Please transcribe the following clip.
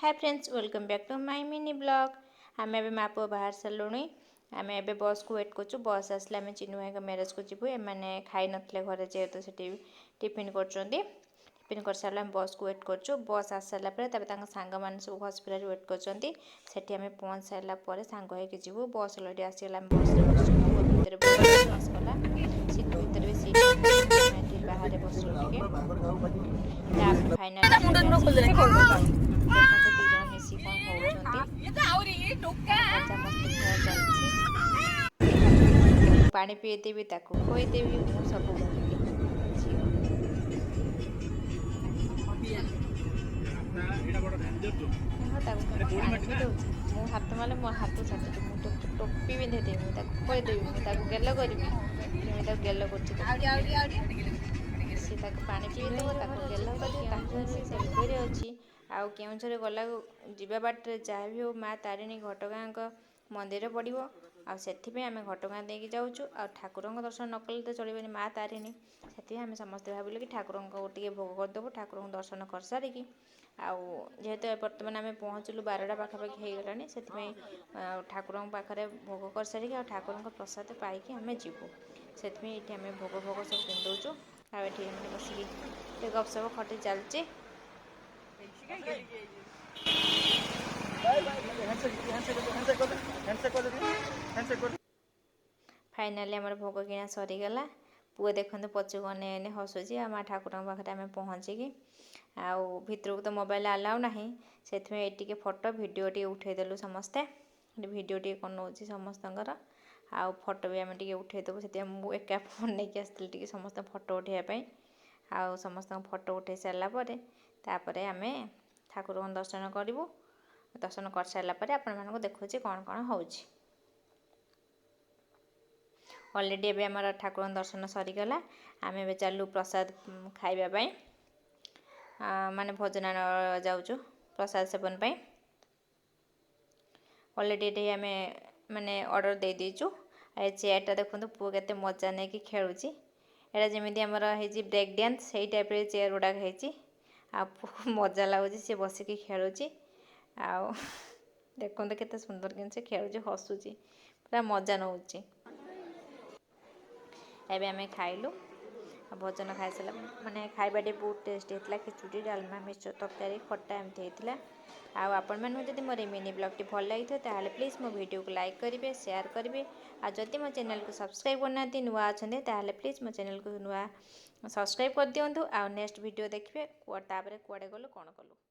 Hi friends welcome back to my mini blog. आम ए माँ पुआ बाहर सारूँ आम ए बस को वेट करूँ बस आसले आम चिन्नु भाई मैरेज को जीवु एमने खाई नथिले घरे जेहेतु से टिफिन टिफिन कर सारा बस को वेट करूँ बस आस सारा सांग मैंने सब हस्पिटाल वेट कर आम पहुँच सारापर सांग होगी जीवु बस अलरेडी आसीगला बस भितर बस गला सीट भितर भी सीट बाहर बसलु फाइनाली देखते दी जन मिसी कौन होती पानी पीदेवी खोईदेवी मुझे सब भूलिकी मु हाथ मारे मो हाथ छाटुची मुझे टोपी पिंधेदेवी मुझे खोईदेवी मुझे गेल करी गेल कर पानी पीदेव गेल कर अच्छी आउ केउझर गला जीवा बाटे जहाँ भी हो माँ तारिणी घटगाँ मंदिर पड़ो आउ आम घटगाँ देकी जाऊँ आ ठाकुर दर्शन न कले तो चलनी माँ तारिणी से आम समस्ते भाविलु कि ठाकुर टे भोग करदेव ठाकुर दर्शन कर सारिकी जेहेतु बर्तमान आम पहुँचलु 12टा पाखापाखि हो गलानी से ठाकुर पाखे भोग कर सारिकी ठाकुर प्रसाद पाई आम जीवु से आम भोग भोग सब पिंधौचु आठ बसिक गपसप खटी चलची फाइनाली आमर भोग किना सरीगला पुआ देखते पचक अने हसुची आ माँ ठाकुर पाखे आम पहुँचिकी आउ भितर को तो मोबाइल आलाउ ना से फोटो वीडियो टी उठेदेलु समस्ते वीडियो टी कौन नौची समस्त आउ फोटो भी आम उठेदेव से मुझे एका फोन नहीं आसती समस्त फोटो उठाइवाई आउ समस्त फोटो उठे सारापर आम ठाकुर दर्शन करूँ दर्शन कर सारापर आपण देखुची कौन कौन हो अलरेडी एवं आम ठाकुर दर्शन सरीगला आम ए चलू प्रसाद खाइबापी माने भोजन जाऊँ प्रसाद सेवन पाई अलरेडी आम माने ऑर्डर दे दीचु ए चेयरटा देखो पुआ के मजा नहीं कि खेलुची एटा जमी आमर है ब्रेक डांस से टाइप चेयर गुड़ाक है मजा लगुच सी बसिकी खेलुची आउ देखो केते सुंदर कि खेलुची हसुची पूरा मजा नौची एबे आम खाइलु भोजन खाई सारा माने खाइबाटी बहुत टेस्ट होता खिचुड़ी डालमा मिक्सचर तरकारी खट्टा एमती होता आपण मैंने जब मोर मिनी ब्लॉग भल लगी था प्लीज़ मो वीडियो को लाइक करेंगे शेयर करेंगे आ जदि मो चैनल को सब्सक्राइब करना नुआ अच्छा प्लीज़ मो चैनल को नुआ सब्सक्राइब कर दिंतु आ नेक्स्ट वीडियो देखिए कुआडे गलु कौन कलु।